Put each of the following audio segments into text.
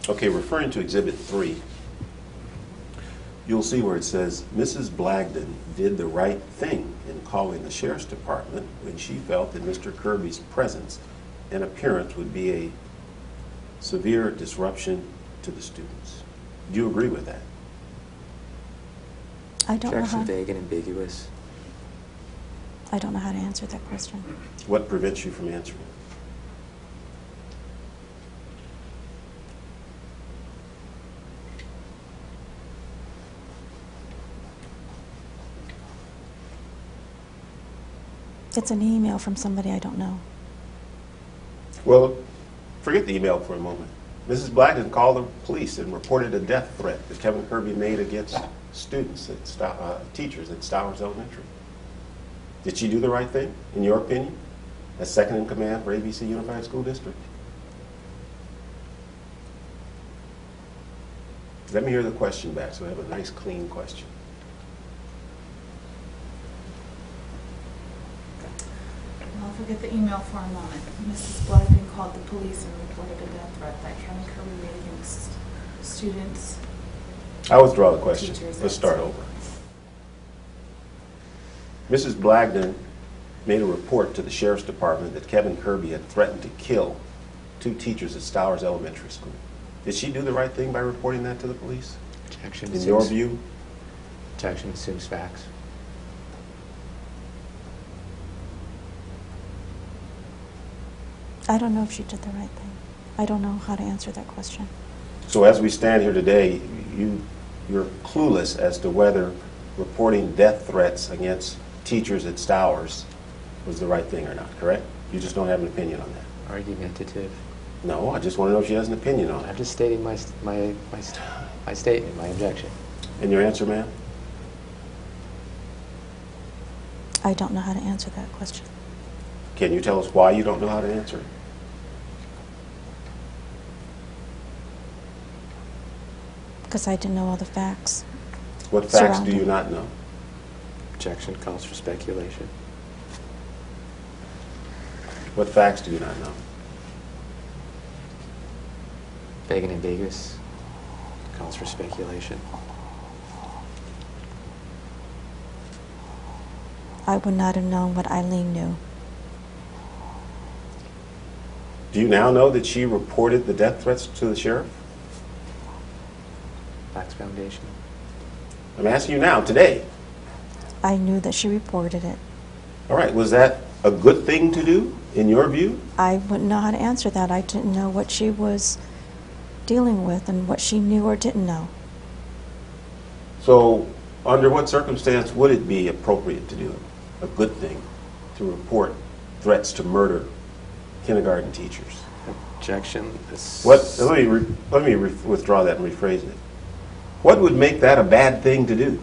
Okay, referring to Exhibit 3, you'll see where it says, Mrs. Blagden did the right thing in calling the Sheriff's Department when she felt that Mr. Kirby's presence and appearance would be a severe disruption to the students. Do you agree with that? I don't know Objection how. vague and ambiguous. I don't know how to answer that question. What prevents you from answering? It's an email from somebody I don't know. Well, forget the email for a moment. Mrs. Blagden called the police and reported a death threat that Kevin Kirby made against students at teachers at Stowers Elementary. Did she do the right thing, in your opinion, as second in command for ABC Unified School District? Let me hear the question back so I have a nice, clean question. I'll forget the email for a moment. Mrs. Blagden called the police and reported a death threat that Kevin Kirby made against students. I withdraw the question. Teachers, Let's start over. Mrs. Blagden made a report to the Sheriff's Department that Kevin Kirby had threatened to kill 2 teachers at Stowers Elementary School. Did she do the right thing by reporting that to the police? Objection. In your view? Objection assumes facts. I don't know if she did the right thing. I don't know how to answer that question. So as we stand here today, you're clueless as to whether reporting death threats against teachers at Stowers was the right thing or not, correct? You just don't have an opinion on that. Argumentative. No, I just want to know if she has an opinion on I'm it. just stating my statement, my objection. And your answer, ma'am? I don't know how to answer that question. Can you tell us why you don't know how to answer it? Because I didn't know all the facts. What facts do Surrounding. you not know? Objection calls for speculation. What facts do you not know? Vague and ambiguous calls for speculation. I would not have known what Eileen knew. Do you now know that she reported the death threats to the sheriff? Facts foundation. I'm asking you now, today. I knew that she reported it. All right, was that a good thing to do, in your view? I wouldn't know how to answer that. I didn't know what she was dealing with and what she knew or didn't know. So, under what circumstance would it be appropriate to do it? A good thing to report threats to murder kindergarten teachers? Objection. Let me withdraw that and rephrase it. What would make that a bad thing to do?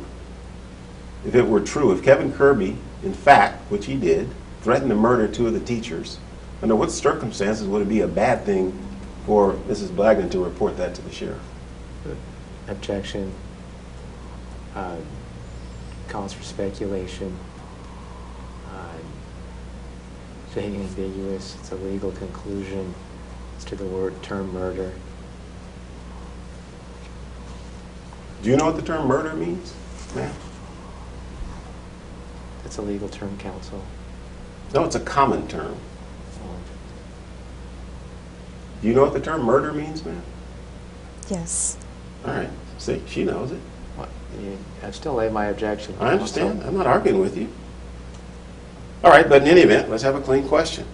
If it were true, if Kevin Kirby, in fact, which he did, threatened to murder 2 of the teachers, under what circumstances would it be a bad thing for Mrs. Blagden to report that to the sheriff? Objection calls for speculation. Vague and ambiguous. It's a legal conclusion as to the term murder. Do you know what the term murder means, ma'am? It's a legal term, counsel. No, it's a common term. Do you know what the term murder means, ma'am? Yes. All right. See, she knows it. What? I've still laid my objection. I understand. I'm not arguing with you. All right, but in any event, let's have a clean question.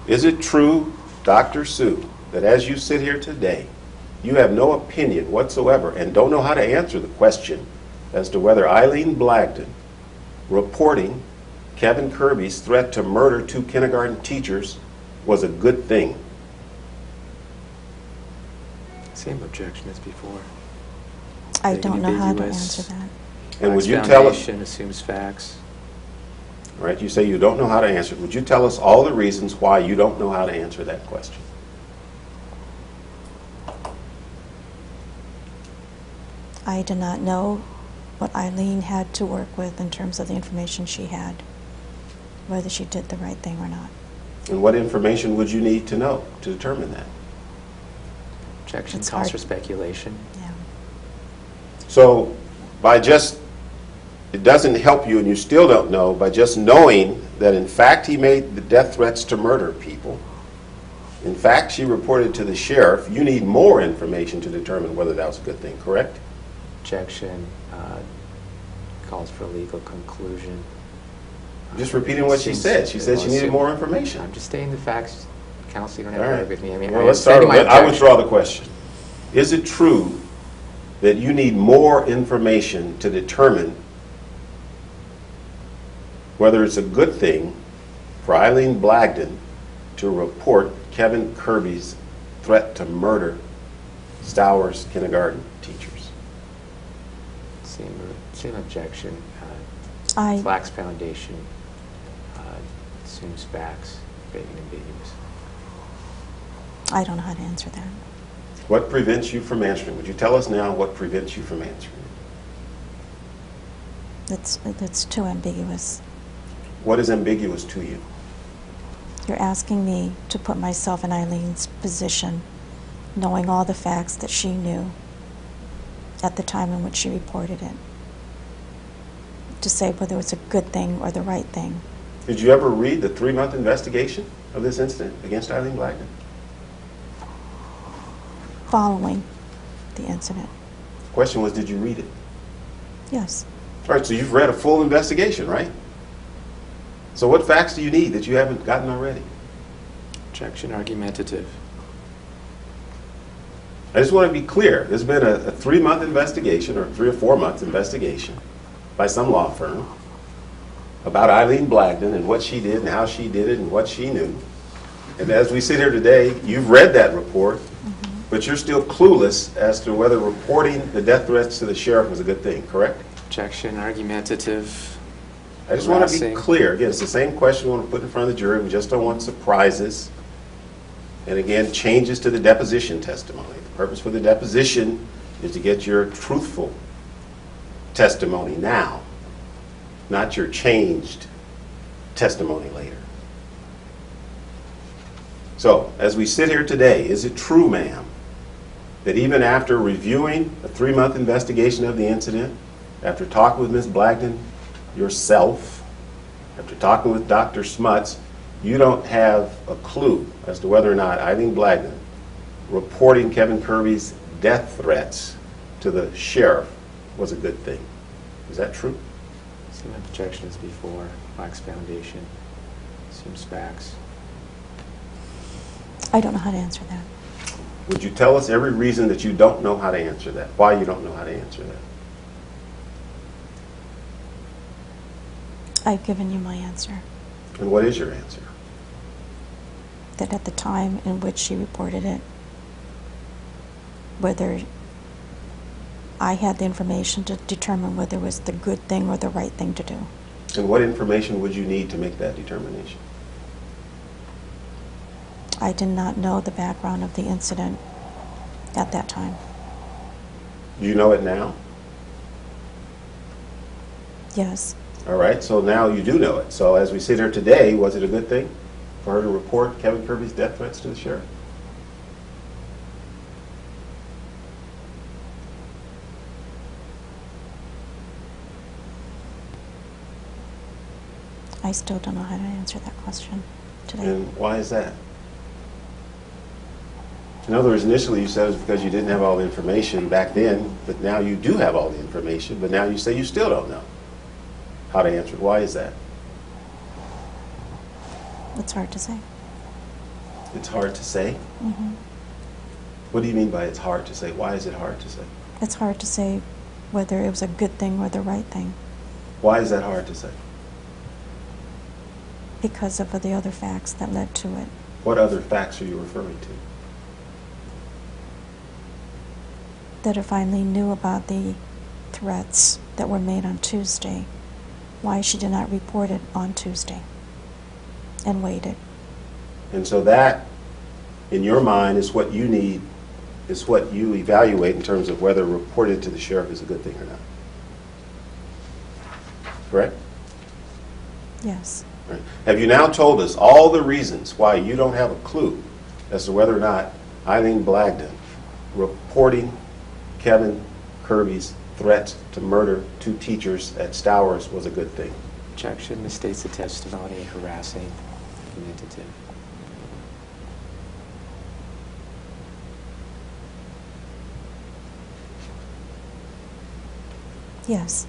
Is it true, Dr. Sieu, that as you sit here today, you have no opinion whatsoever and don't know how to answer the question as to whether Eileen Blagden reporting Kevin Kirby's threat to murder 2 kindergarten teachers was a good thing? Same objection as before. I Vague don't and know how to ambiguous. answer that. And would Facts you tell us, foundation assumes facts. all right, you say you don't know how to answer it. Would you tell us all the reasons why you don't know how to answer that question? I did not know what Eileen had to work with in terms of the information she had, whether she did the right thing or not. And what information would you need to know to determine that? Objection It's calls hard. for speculation. Yeah. So it doesn't help you, and you still don't know, by just knowing that in fact he made the death threats to murder people. In fact, she reported to the sheriff. You need more information to determine whether that was a good thing, correct? Objection calls for a legal conclusion. I'm just repeating what she said. She said she needed more information. I'm just stating the facts. Counsel, you don't have All to right. argue with me. I mean, Well, I let's am start stating with my it. I objection. withdraw the question. Is it true that you need more information to determine whether it's a good thing for Eileen Blagden to report Kevin Kirby's threat to murder Stowers kindergarten teachers? Same objection. I Flax Foundation assumes facts, vague and ambiguous. don't know how to answer that. What prevents you from answering? Would you tell us now what prevents you from answering? It's too ambiguous. What is ambiguous to you? You're asking me to put myself in Eileen's position, knowing all the facts that she knew at the time in which she reported it, to say whether it's a good thing or the right thing. Did you ever read the 3-month investigation of this incident against Eileen Blagden? Following the incident. The question was, did you read it? Yes. All right, so you've read a full investigation, right? So what facts do you need that you haven't gotten already? Objection argumentative. I just want to be clear. There's been a 3-month investigation, or 3 or 4 months investigation by some law firm about Eileen Blagden and what she did and how she did it and what she knew. And as we sit here today, you've read that report, but you're still clueless as to whether reporting the death threats to the sheriff was a good thing, correct? Objection argumentative. I just want to be Harassing. clear. Again, it's the same question we want to put in front of the jury. We just don't want surprises. And again, changes to the deposition testimony. The purpose for the deposition is to get your truthful testimony now, not your changed testimony later. So, as we sit here today, is it true, ma'am, that even after reviewing a 3-month investigation of the incident, after talking with Ms. Blagden yourself, after talking with Dr. Smuts, you don't have a clue as to whether or not Eileen Blagden reporting Kevin Kirby's death threats to the sheriff was a good thing? Is that true? Same objection as before. Flax Foundation assumes facts. I don't know how to answer that. Would you tell us every reason that you don't know how to answer that? Why you don't know how to answer that? I've given you my answer. And what is your answer? That at the time in which she reported it, whether I had the information to determine whether it was the good thing or the right thing to do. And what information would you need to make that determination? I did not know the background of the incident at that time. Do you know it now? Yes. All right, so now you do know it. So as we sit here today, was it a good thing for her to report Kevin Kirby's death threats to the sheriff? I still don't know how to answer that question today. And why is that? In other words, initially you said it was because you didn't have all the information back then, but now you do have all the information, but now you say you still don't know how to answer it. Why is that? It's hard to say. It's hard to say? Mm-hmm. What do you mean by it's hard to say? Why is it hard to say? It's hard to say whether it was a good thing or the right thing Why is that hard to say? because of the other facts that led to it. What other facts are you referring to? That if Eileen knew about the threats that were made on Tuesday, why she did not report it on Tuesday and waited. And so that, in your mind, is what you need, is what you evaluate in terms of whether reported to the sheriff is a good thing or not. Correct? Yes. Right. Have you now told us all the reasons why you don't have a clue as to whether or not Eileen Blagden reporting Kevin Kirby's threats to murder 2 teachers at Stowers was a good thing? Objection misstates the testimony, harassing, argumentative. Yes.